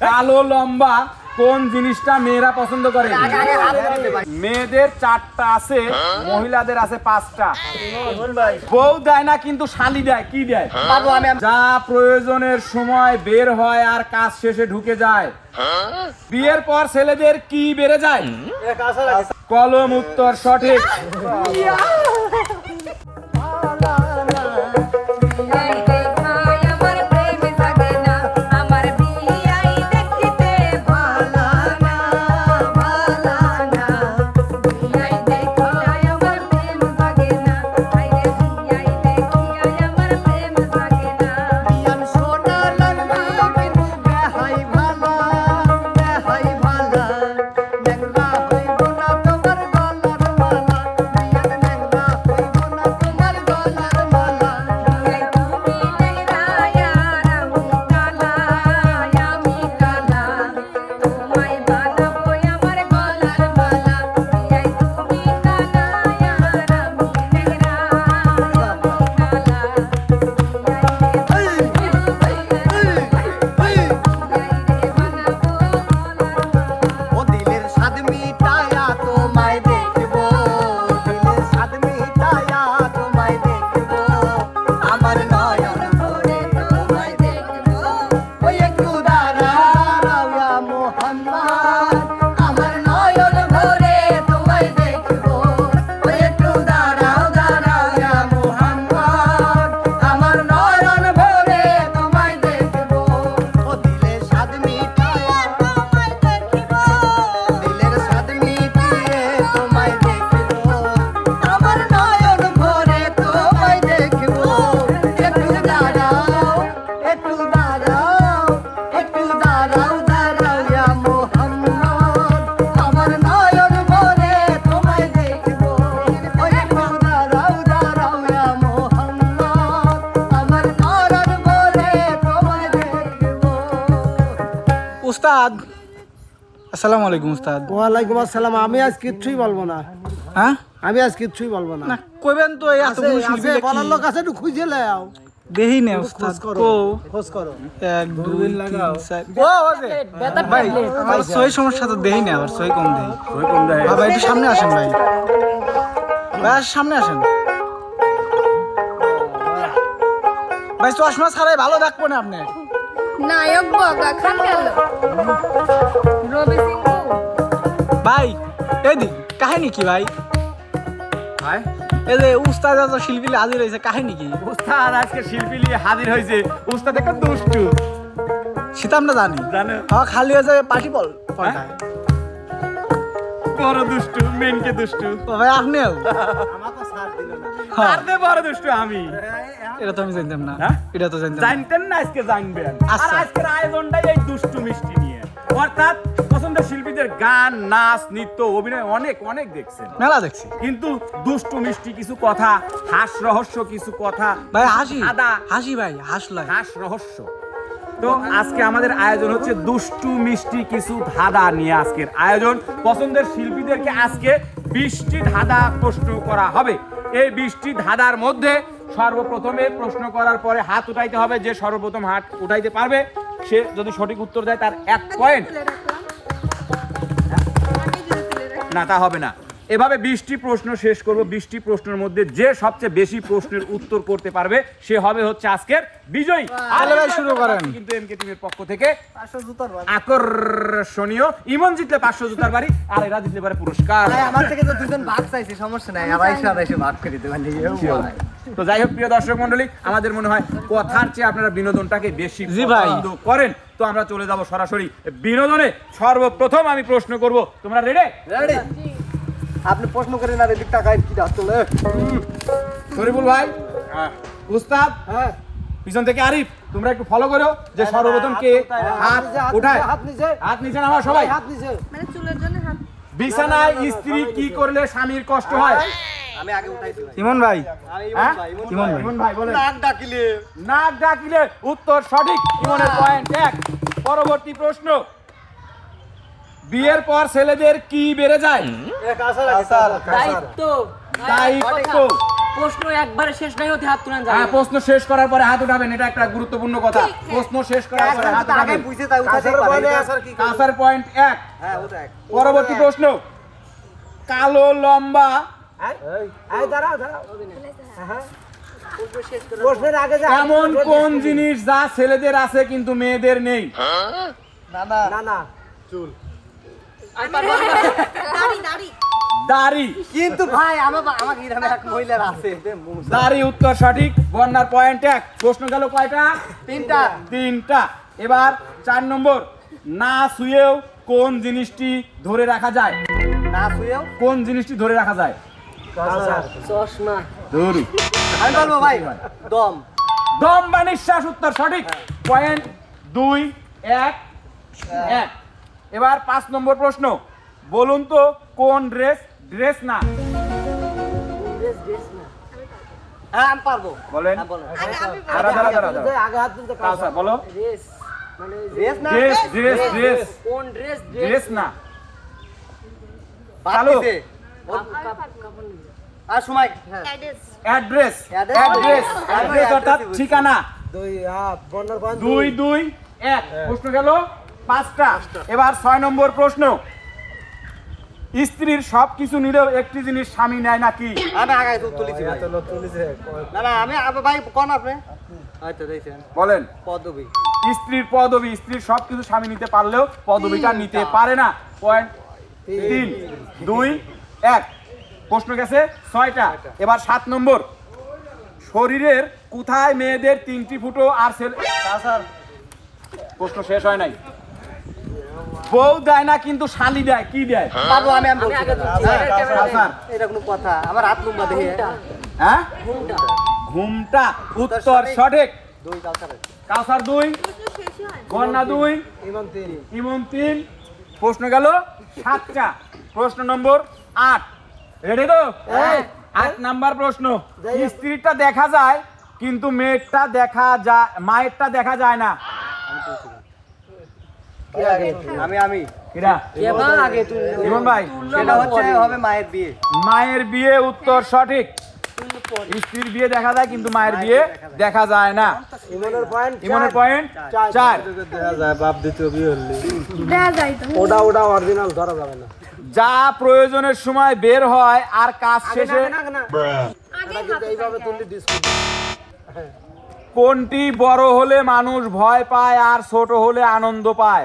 কালো লম্বা কোন জিনিসটা মেয়েরা পছন্দ করে? মেয়েদের 4টা আছে, মহিলাদের আছে 5টা। বউ দেয় না কিন্তু শালি দেয়। কি দেয়? যা প্রয়োজনের সময় বের হয় আর কাজ শেষে ঢুকে যায়। বিয়ের পর ছেলেদের কি বেড়ে যায়? কলম। উত্তর সঠিক। উস্তাদ, আসসালামু আলাইকুম উস্তাদ। ওয়ালাইকুম আসসালাম। আমি আজ কিচ্ছুই বলবো না। হ্যাঁ, আমি আজ কিচ্ছুই বলবো না। না কইবেন তো এই এত বড় শিল্পী বলার লোক আছে, একটু খুঁজে লাও। দেহি না উস্তাদ কো খোঁজ করো। 1 2 3 4 ও ওকে ভাই, আমার সই সমস্যা তো দেহি না, আবার সই কম দেই। সই কম দেয়। বাবা একটু সামনে আসেন ভাই, ভাই সামনে আসেন ভাই। চশমা ছাড়াই ভালো দেখবো না আপনি। নায়ক বগা খান গেল রবি সিং ভাই এদিক কাহিনী কি ভাই? ভাই এই যে উস্তাদ এত শিল্পী হাজির হয়েছে, কাহিনী কি? উস্তাদ আজকে শিল্পী নিয়ে হাজির হয়েছে। উস্তাদ একটা দুষ্টু, সেটা আমরা জানি। জানো? হ্যাঁ, খালি হয়ে যায় পার্টি বল পড়ায়। বড় দুষ্টু, মেনকে দুষ্টু। ও ভাই আপনিও? আমাকে সাথ দিল না। হ্যাঁ, তার চেয়ে বড় দুষ্টু আমি। এটা তো আমি জানতাম না। হ্যাঁ? এটা তো জানতাম না। জানতেন না, আজকে জানবেন। আর আচ্ছা। আজকের আয়োজনটাই এই দুষ্টু মিষ্টি নিয়ে, অর্থাৎ পছন্দের শিল্পীদের গান, নাচ, নৃত্য, অভিনয় অনেক অনেক দেখছেন, মেলা দেখছি কিন্তু দুষ্টু মিষ্টি কিছু কথা, হাস রহস্য কিছু কথা, ভাই। হাসি আদা হাসি ভাই, হাসলাই। হাস রহস্য। তো আজকে আমাদের আয়োজন হচ্ছে দুষ্টু মিষ্টি কিছু ধাঁধা নিয়ে। আজকের আয়োজন পছন্দের শিল্পীদেরকে আজকে 20টি ধাঁধা প্রশ্ন করা হবে। এই 20টি ধাঁধার মধ্যে সর্বপ্রথমে প্রশ্ন করার পরে হাত উঠাইতে হবে। যে সর্বপ্রথম হাত উঠাইতে পারবে সে যদি সঠিক উত্তর দেয় তার 1 পয়েন্ট। না, তা হবে না। এভাবে 20টি প্রশ্ন শেষ করব। 20টি প্রশ্নের মধ্যে যে সবচেয়ে বেশি প্রশ্নের উত্তর করতে পারবে সে হবে হচ্ছে আজকের বিজয়ী। তাহলে ভাই শুরু করেন। কিন্তু এমকে টিমের পক্ষ থেকে আকর্ষণীয় ইমন জিতলে 500 জুতার বাড়ি, আর এরা জিতলে পারে পুরস্কার। আমার থেকে তো দুজন ভাগ চাইছে, সমস্যা নাই। আড়াইশো ভাগ করে দেবেন। তো যাই হোক, প্রিয় দর্শক মন্ডলী, আমাদের মনে হয় কথার চেয়ে আপনারা বিনোদনটাকে বেশি জি ভাই। পছন্দ করেন। তো আমরা চলে যাব সরাসরি বিনোদনে। সর্বপ্রথম আমি প্রশ্ন করব, তোমরা রেডি? রেডি। আপনি প্রশ্ন করেন আর এদিক টাকায় কি দাঁত তোলে। শরীফুল ভাই, উস্তাদ, হ্যাঁ, পিছন থেকে আরিফ, তোমরা একটু ফলো করো যে সর্বপ্রথম কে হাত উঠায়। হাত নিচে, হাত নিচে নামা সবাই। হাত নিচে। মানে চুলের জন্য হাত বিছানায় স্ত্রী কি করলে স্বামীর কষ্ট হয়? আমি আগে উঠাইছি। ইমন ভাই, হ্যাঁ? ইমন ভাই। ইমন ভাই বলেন। নাক ডাকিলে। নাক ডাকিলে। উত্তর সঠিক। ইমনের পয়েন্ট 1। পরবর্তী প্রশ্ন, বিয়ের পর ছেলেদের কি বেড়ে যায়? দায়িত্ব। দায়িত্ব। প্রশ্ন একবারে শেষ নাই হতে হাত তুলেন হ্যাঁ, প্রশ্ন শেষ করার পরে হাত উঠাবেন, এটা একটা গুরুত্বপূর্ণ কথা। প্রশ্ন শেষ করার পরে হাত আগে উঠাবেন। বুঝে তাই উঠাতে পারে। কাঁসার পয়েন্ট 1। হ্যাঁ ওটা এক। পরবর্তী প্রশ্ন, কালো লম্বা এই দাঁড়াও দাঁড়াও। হ্যাঁ প্রশ্নের আগে যা এমন কোন জিনিস যা ছেলেদের আছে কিন্তু মেয়েদের নেই? না না না না চুল। দাড়ি। কিন্তু ভাই আমার গ্রামে এক মহিলার আছে দাড়ি উত্তর সঠিক। বন্যার পয়েন্ট 1। প্রশ্ন গেল কয়টা? 3টা। এবার 4 নম্বর, না শুয়েও কোন জিনিসটি ধরে রাখা যায়? না শুয়েও কোন জিনিসটি ধরে রাখা যায়? চশমা। ধরু। আমি বলবো ভাই দম। দম বা নিঃশ্বাস উত্তর সঠিক। পয়েন্ট 2 1 1। এবার 5 নম্বর প্রশ্ন, বলুন তো কোন ড্রেস না? হ্যাঁ আমি পারবো। বলেন। হ্যাঁ বলেন। দাঁড়া। আগে হাত তুলতে কাউসার বলো। ড্রেস মানে ড্রেস না ড্রেস কোন ড্রেস ড্রেস না। ভালো কাপড় আর সময় হ্যাঁ অ্যাড্রেস অর্থাৎ ঠিকানা। 2 2 1। প্রশ্ন গেল 5টা। এবার 6 নম্বর প্রশ্ন, স্ত্রীর সবকিছু নিলেও একটি জিনিস স্বামী নেয় নাকি? আমি আগে তুলিছি ভাই। না না আমি ভাই কোন আপনি হয়তো দেখছেন বলেন। পদবী। স্ত্রীর পদবী, স্ত্রীর সবকিছু স্বামী নিতে পারলেও পদবীটা নিতে পারে না। পয়েন্ট 3 2 1। প্রশ্ন গেছে 6টা। এবার 7 নম্বর, শরীরের কোথায় মেয়েদের 3টি ফুটো আর ছেলে? স্যার প্রশ্ন শেষ হয় নাই। বউ দেয় না কিন্তু শালি দেয়, কি দেয়? পারবো আমি আমি আগে তুলছি। কাউসার। এটা কোনো কথা আমার হাত লম্বা দেখে হ্যাঁ, ঘুমটা। ঘুমটা উত্তর সঠিক। দুই কালচারে কাউসার 2, বন্যা 2, ইমন 3। প্রশ্ন গেল 7টা। প্রশ্ন নম্বর 8। রেডি তো? 8 নাম্বার প্রশ্ন, স্ত্রীটা দেখা যায় কিন্তু মেয়েরটা দেখা যায়, মায়েরটা দেখা যায় না। আমি কিরা? কেবা আগে তুল। ইমন ভাই। সেটা হচ্ছে হবে মায়ের বিয়ে। মায়ের বিয়ে উত্তর সঠিক। স্ত্রীর বিয়ে দেখা যায় কিন্তু মায়ের বিয়ে দেখা যায় না। ইমনের পয়েন্ট 4। ওটা অরিজিনাল ধরা যাবে না। যা প্রয়োজনের সময় বের হয় আর কাজ শেষে কোনটি বড় হলে মানুষ ভয় পায় আর ছোট হলে আনন্দ পায়?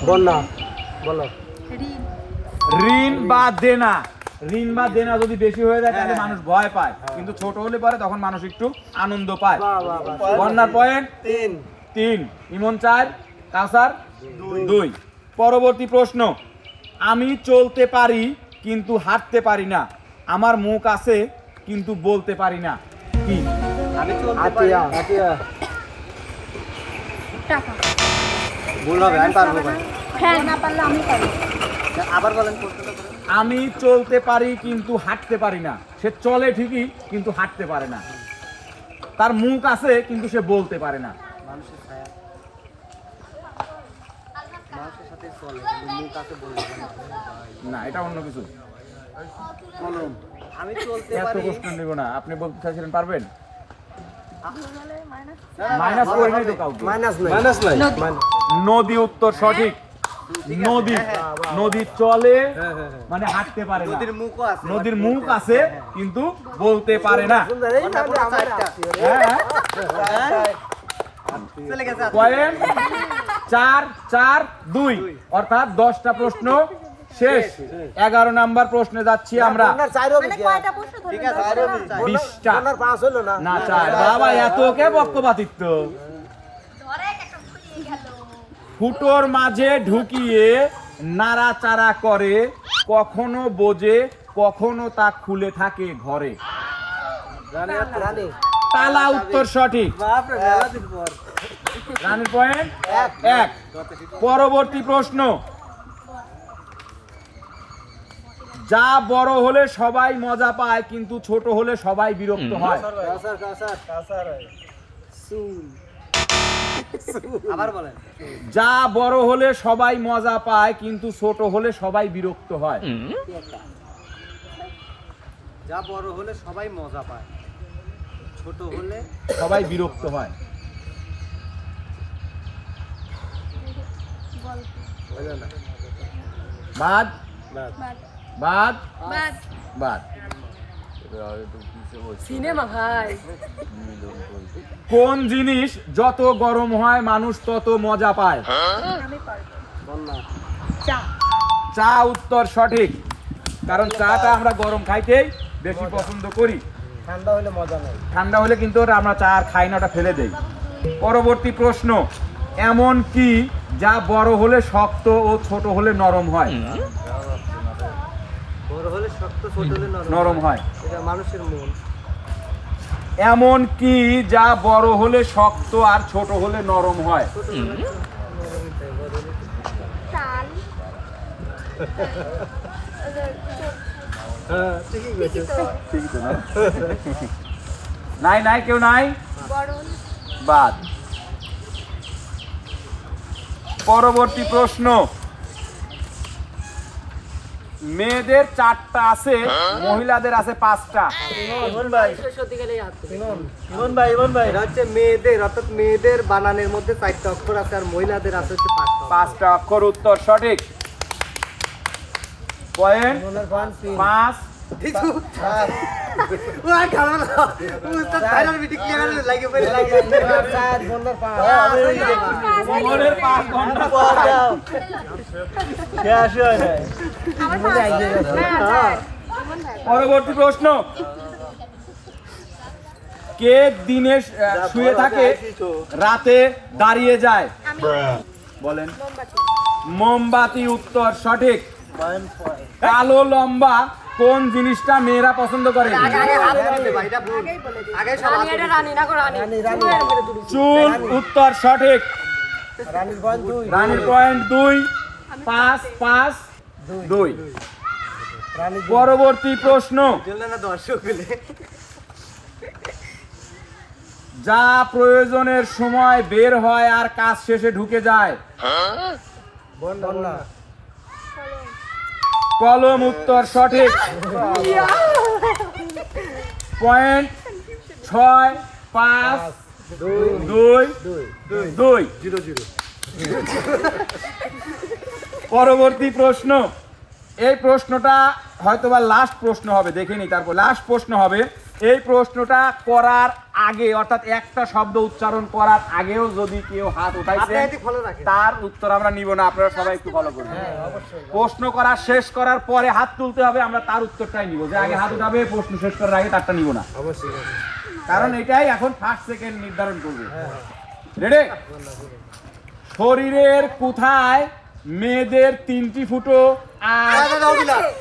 বন্যা বলো। ঋণ বা দেনা। ঋণ বা দেনা যদি বেশি হয়ে যায় তাহলে মানুষ ভয় পায়, কিন্তু ছোট হলে পরে তখন মানুষ একটু আনন্দ পায়। বন্যার পয়েন্ট 3। ইমন 4, কাউসার 2। পরবর্তী প্রশ্ন, আমি চলতে পারি কিন্তু হাঁটতে পারি না, আমার মুখ আছে কিন্তু বলতে পারি না, কি? আমি চলতে পারি। টাকা। ভুল হবে আমি পারবো ভাই। হ্যাঁ না পারলে আমি পারি। আবার বলেন প্রশ্নটা করে। আমি চলতে পারি কিন্তু হাঁটতে পারি না। সে চলে ঠিকই কিন্তু হাঁটতে পারে না। তার মুখ আছে কিন্তু সে বলতে পারে না। মানুষের ছায়া। মানুষের সাথে চলে কিন্তু মুখ আছে বলতে পারে না, এটা অন্য কিছু। কলম। আমি চলতে এত পারি। প্রশ্ন নিব না। আপনি বলতে চাইছিলেন পারবেন? মাইনাস করে নাই তো কাউকে। মাইনাস নাই। নদী উত্তর সঠিক। নদী, নদী চলে মানে হাঁটতে পারে না। নদীর মুখও আছে। নদীর মুখ আছে কিন্তু বলতে পারে না। হ্যাঁ, চলে গেছে। পয়েন্ট 4 4 2, অর্থাৎ 10টা প্রশ্ন শেষ। 11 নাম্বার প্রশ্নে যাচ্ছি আমরা। ঠিক আছে 20টা না 4। বাবা এত কে পক্ষপাতিত্ব। ফুটোর মাঝে ঢুকিয়ে নাড়াচাড়া করে, কখনো বোঝে কখনো তা খুলে থাকে ঘরে। তালা উত্তর সঠিক। রানের পয়েন্ট 1। পরবর্তী প্রশ্ন, যা বড় হলে সবাই মজা পায় কিন্তু ছোট হলে সবাই বিরক্ত হয়। আবার বলেন। যা বড় হলে সবাই মজা পায় কিন্তু ছোট হলে সবাই বিরক্ত হয়। যা বড় হলে সবাই মজা পায়, ছোট হলে সবাই বিরক্ত হয়। বাদ বাদ বাদ বাদ বাদ। সিনেমা ভাই কোন জিনিস যত গরম হয় মানুষ তত মজা পায়? আমি পারবো। বন্যা। চা চা উত্তর সঠিক, কারণ চাটা আমরা গরম খাইতেই বেশি পছন্দ করি। ঠান্ডা হলে মজা নেই। ঠান্ডা হলে কিন্তু ওটা আমরা চা আর খাই না, ওটা ফেলে দেই। পরবর্তী প্রশ্ন, এমন কি যা বড় হলে শক্ত ও ছোট হলে নরম হয়? বড় হলে শক্ত, ছোট হলে নরম হয়। এটা মানুষের মন। এমন কি যা বড় হলে শক্ত আর ছোট হলে নরম হয়? ছোট হলে নরম তাই, বড় হলে তাল হ্যাঁ ঠিকই ঠিকই বলেছো। তো। ঠিক তো না? নাই নাই, কেউ নাই, বরণ বাদ। পরবর্তী প্রশ্ন, মেয়েদের 4টা আছে, মহিলাদের আছে 5টা। ইমন ভাই, সত্যি গেলে হাত তুলে। ইমন ভাই, এটা হচ্ছে মেয়েদের, অর্থাৎ মেয়েদের বানানের মধ্যে 4টা অক্ষর আছে, আর মহিলাদের আছে হচ্ছে 5টা। 5টা অক্ষর উত্তর সঠিক। পয়েন্ট 5। দিছু ওই খালো না উস্তাদ ফাইনাল মিটিং ক্লিয়ার লাগে পড়ে লাগে স্যার বন্ডার পা মনের 5 ঘন্টা পর দাও কে আসে হয় না আমার ভাই পরবর্তী প্রশ্ন, কে দিনে শুয়ে থাকে রাতে দাঁড়িয়ে যায়? আমি বলেন। মোমবাতি মোমবাতি উত্তর সঠিক। কালো লম্বা কোন জিনিসটা মেয়েরা পছন্দ করে? আগে হাত দিতে ভাই এটা ভুল আগেই বলে দিই। আগে সব রানী এটা রানী না গো রানী চুল উত্তর সঠিক। রানীর পয়েন্ট 2 রানীর পয়েন্ট 2। 5 5 2। পরবর্তী প্রশ্ন, চললে না দর্শক গুলো যা প্রয়োজনের সময় বের হয় আর কাজ শেষে ঢুকে যায়? বন্যা কলম উত্তর সঠিক। পয়েন্ট 6 5 2 2। 0-0 পরবর্তী প্রশ্ন, এই প্রশ্নটা হয়তোবা লাস্ট প্রশ্ন হবে, দেখেনি তারপর লাস্ট প্রশ্ন হবে। এই প্রশ্নটা করার আগে, অর্থাৎ একটা শব্দ উচ্চারণ করার আগেও যদি কেউ হাত উঠাইছে আপনি এটি ফলো রাখেন তার উত্তর আমরা নিব না। আপনারা সবাই একটু ফলো করবেন। প্রশ্ন করা শেষ করার পরে হাত তুলতে হবে, আমরা তার উত্তরটাই নিব। যে আগে হাত উঠাবে প্রশ্ন শেষ করার আগে তারটা নিব না, অবশ্যই কারণ এটাই এখন ফার্স্ট সেকেন্ড নির্ধারণ করবে। রেডি? শরীরের কোথায় মেয়েদের 3টি ফুটো আর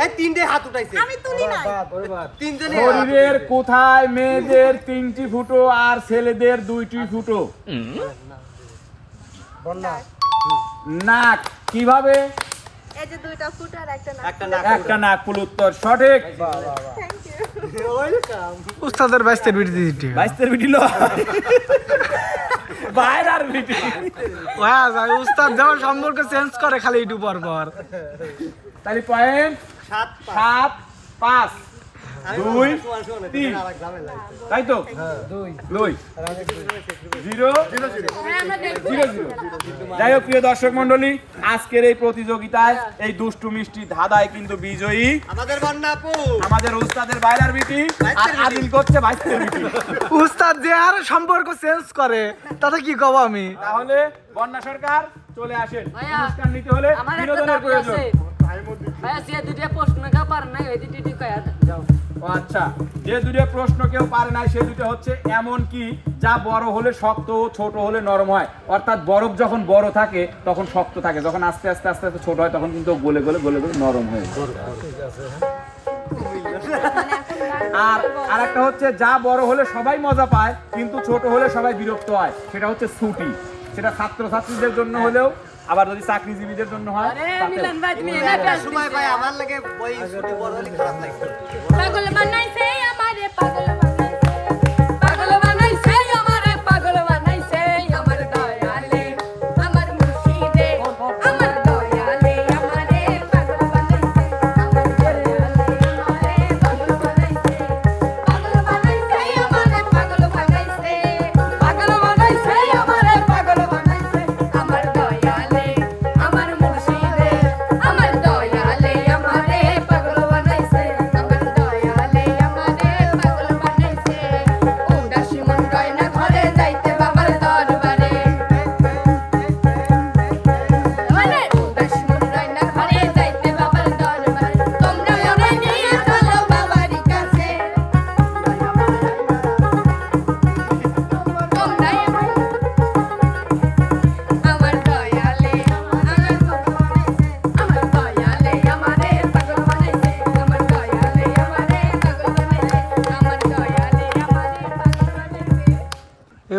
এই তিনটে হাত উঠাইছে আমি তুলি নাই তিনজনে শরীরের কোথায় মেয়েদের 3টি ফুটো আর ছেলেদের 2টি ফুটো? নাক। কিভাবে? এই যে দুইটা ফুট আর একটা না একটা নাক একটা নাকফুল উত্তর সঠিক। থ্যাংক ইউ ওয়েলকাম উস্তাদের বাইস্তের বিটি দিটি বাইস্তের বিটি লো বাইরার বিটি। উস্তাদ যেমন সম্পর্ক চেঞ্জ করে খালি একটু পর পর। তাহলে পয়েন্ট 7 7 5 2 3, তাই তো? 2 0 0 0। যাই হোক প্রিয় দর্শক মন্ডলী, আজকের এই প্রতিযোগিতায় এই দুষ্টু মিষ্টি ধাঁধায় কিন্তু বিজয়ী আমাদের বন্যা আপু আমাদের উস্তাদের বাইরার বিটি, আর আদিল করছে বাইস্তের বিটি। উস্তাদ যে আর সম্পর্ক চেঞ্জ করে তাতে কি কব আমি? তাহলে বন্যা সরকার চলে আসেন, ভাইয়া, পুরস্কার নিতে হলে আমার একটা বিনোদনের দাবি প্রয়োজন। আছে ভাইয়া সে দুইটা প্রশ্ন কা পার নাই ওই দুইটি কয়া যাও ও আচ্ছা, যে দুটো প্রশ্ন কেউ পারে না সে দুটো হচ্ছে, এমন কি যা বড় হলে শক্ত ও ছোট হলে নরম হয়? অর্থাৎ বরফ যখন বড় থাকে তখন শক্ত থাকে, যখন আস্তে আস্তে আস্তে আস্তে ছোট হয় তখন কিন্তু গলে গলে গলে গলে নরম হয়ে যায়। আর আরেকটা হচ্ছে, যা বড় হলে সবাই মজা পায় কিন্তু ছোট হলে সবাই বিরক্ত হয়, সেটা হচ্ছে ছুটি। সেটা ছাত্রছাত্রীদের জন্য হলেও, আবার যদি চাকরিজীবীদের জন্য হয় আরে তাতেও। মিলন ভাই তুমি এনে প্যাস সময় ভাই আমার লাগে ওই ছুটি বড় হলে খারাপ লাগছে পাগল বানাইছে আমারে পাগল বানাইছে পাগল বানাইছে আমার দয়ালে আমার মুর্শিদে আমার দয়ালে আমারে পাগল বানাইছে আমার দয়ালে আমারে পাগল বানাইছে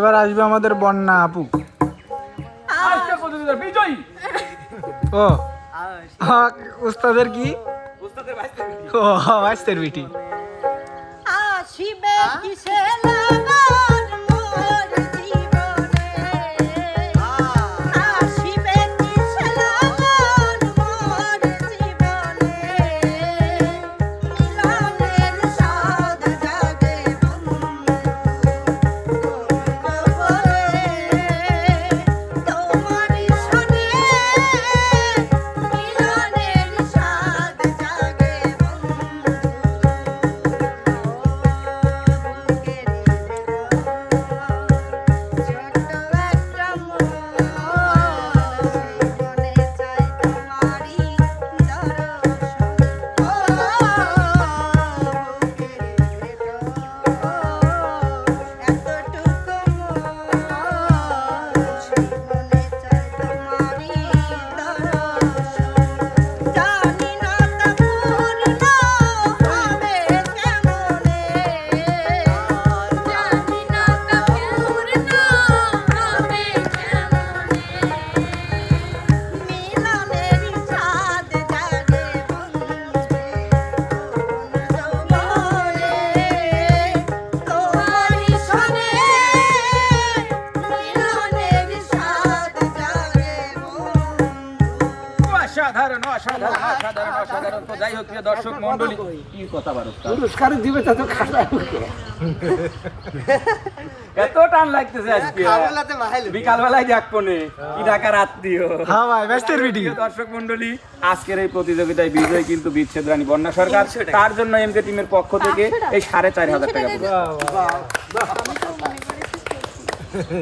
এবার আসবে আমাদের বন্যা আপু। আজকের প্রতিযোগিতার বিজয়ী ও উস্তাদের কি? উস্তাদের ভাইস্তে বিটি। ও ভাইস্তের বিটি। আসিবে কিসে লাগন মোর জীবনে আসিবে কিসে লাগন মোর জীবনে মিলনের স্বাদ জাগে বন্ধু তোমারি শোনে মিলনের স্বাদ জাগে বন্ধু জানি না তা পূর্ণ হবে কেমনে জানি না তা পূর্ণ হবে কেমনে মিলনের স্বাদ জাগে বন্ধে তোমারি শোনে মিলনের স্বাদ জাগে বন্ধু অসাধারণ অসাধারণ অসাধারণ অসাধারণ। তো যাই হোক প্রিয় দর্শক মন্ডলী, কি কথা বারো পুরস্কার দিবে তা তো খাতা এত টান লাগতেছে আজকে। খাবলাতে মাইল বিকাল বেলায় দেখবো নে কি ঢাকার আত্মীয়। হ্যাঁ ভাই ভাইস্তের বিটি। প্রিয় দর্শক মন্ডলী, আজকের এই প্রতিযোগিতায় বিজয়ী কিন্তু বিচ্ছেদ রানী বন্যা সরকার। তার জন্য এমকে টিমের পক্ষ থেকে এই 4500 টাকা পুরস্কার।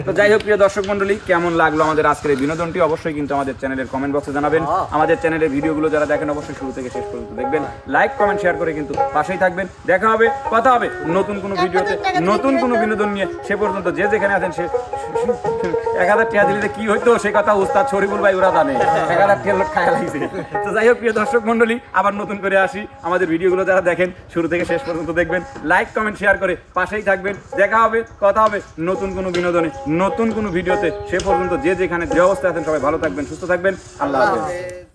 তো যাই হোক প্রিয় দর্শক মন্ডলী, কেমন লাগলো আমাদের আজকের এই বিনোদনটি অবশ্যই কিন্তু আমাদের চ্যানেলের কমেন্ট বক্সে জানাবেন। আমাদের চ্যানেলের ভিডিওগুলো যারা দেখেন অবশ্যই শুরু থেকে শেষ পর্যন্ত দেখবেন, লাইক কমেন্ট শেয়ার করে কিন্তু পাশেই থাকবেন। দেখা হবে, কথা হবে নতুন কোনো ভিডিওতে, নতুন কোনো বিনোদন নিয়ে। সে পর্যন্ত যে যেখানে আছেন সে 1000 টাকা দিলে কি হইতো সে কথা উস্তাদ শরীফুল ভাই ওরা জানে। 1000 টাকা লোক খায়া লাগছে। তো যাই হোক প্রিয় দর্শক মন্ডলী, আবার নতুন করে আসি। আমাদের ভিডিওগুলো যারা দেখেন শুরু থেকে শেষ পর্যন্ত দেখবেন, লাইক কমেন্ট শেয়ার করে পাশেই থাকবেন। দেখা হবে, কথা হবে নতুন কোনো বিনোদনে, নতুন কোনো ভিডিওতে। সে পর্যন্ত যে যেখানে যে অবস্থায় আছেন সবাই ভালো থাকবেন, সুস্থ থাকবেন। আল্লাহ হাফেজ।